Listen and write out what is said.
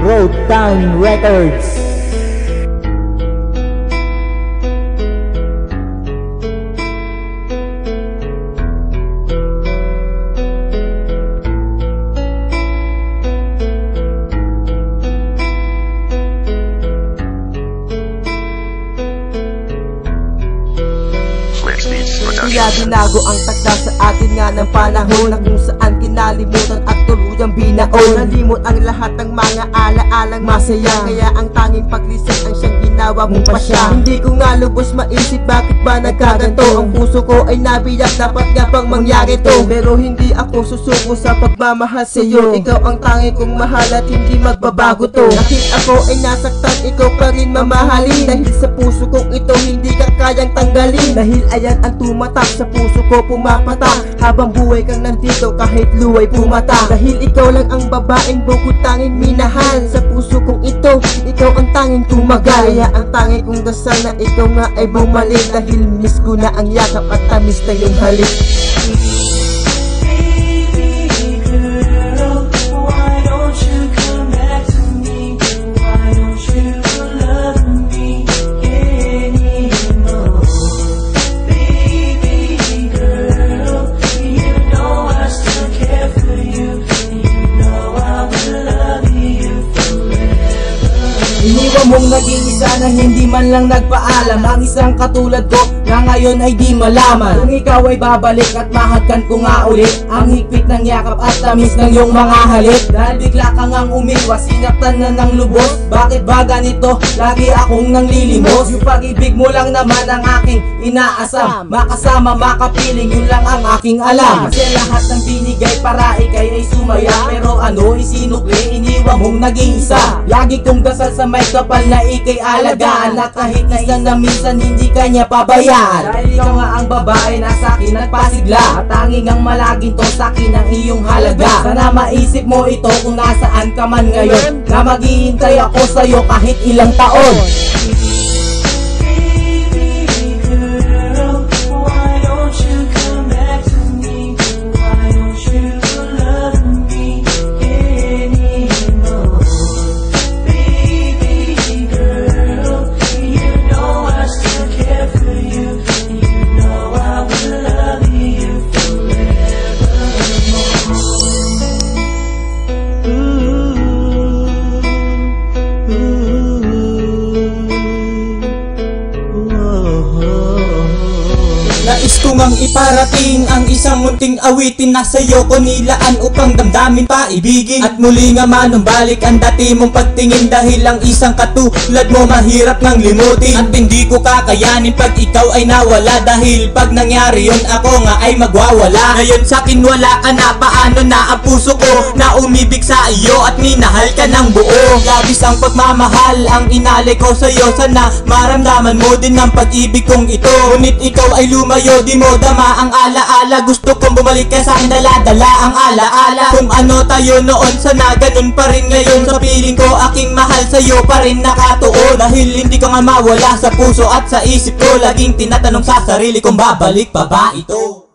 Road Time Records. Kaya binago ang takda sa atin nga ng panahon, na kung saan kinalimutan at tuluyang binaon. Nalimot ang lahat ng mga alaalang masaya, kaya ang tanging paglisod ang siyang ginawa mong pasya. Hindi ko nga lubos maisip bakit ba nagkaganto. Ang puso ko ay nabiyak, dapat nga bang mangyari to. Pero hindi ako susuko sa pagmamahal sa'yo. Ikaw ang tanging kong mahal at hindi magbabago to. Kahit ako ay nasaktan, ikaw pa rin mamahalin. Dahil sa puso kong ito hindi ka kayang tanggalin. Dahil ayan ang tumatak sa puso ko, pumapatak habang buhay kang nandito kahit luway pumata. Dahil ikaw lang ang babaeng bukod tanging minahal. Sa puso kong ito, ikaw ang tanging tumagal. Kaya ang tanging kong dasal na ikaw nga ay bumalik. Dahil miss ko na ang yakap at tamis na yung halik. Iniwan mong naging isa na hindi man lang nagpaalam. Ang isang katulad ko na ngayon ay di malaman. Kung ikaw ay babalik at mahagkan ko nga ulit ang higpit ng yakap at tamis ng iyong mga halik. Dahil bigla ka ngang umiwas, sinaktan na ng lubos. Bakit ba ganito? Lagi akong nanglilimos. Yung pag-ibig mo lang naman ang aking inaasam. Makasama, makapiling, yun lang ang aking alam. Kasi lahat ng binigay para ikay ay sumaya. Pero ano isinukli, iniwan mong naging isa. Lagi kong dasal sa may kapal na ikay alagaan, na kahit isa na minsan hindi kanya pabayaan. Dahil ikaw nga ang babae na sa'kin nagpasigla, at tanging ang malaging to sa'kin ang iyong halaga. Sana maisip mo ito kung nasaan ka man ngayon, na maghihintay ako sa'yo kahit ilang taon. Nais ko ngang iparating ang isang munting awitin na sa'yo ko nilaan upang damdamin pa ibigin. At muli nga manumbalik ang dati mong pagtingin, dahil ang isang katulad mo mahirap ngang limutin. At hindi ko kakayanin pag ikaw ay nawala, dahil pag nangyari yun ako nga ay magwawala. Ngayon sa'kin wala ka na, paano na ang puso ko na umibig sa iyo at minahal ka ng buo. Labis ang pagmamahal ang inalay ko sa'yo, sana maramdaman mo din ang pag-ibig kong ito. Ngunit ikaw ay lumayo, di mo dama ang alaala. Gusto kong bumalik ka sa'kin, dala-dala ang alaala. Kung ano tayo noon, sana ganun pa rin ngayon. Sa piling ko aking mahal sa'yo pa rin nakatuon. Dahil hindi ka nga mawala sa puso at sa isip ko. Laging tinatanong sa sarili kung babalik pa ba ito.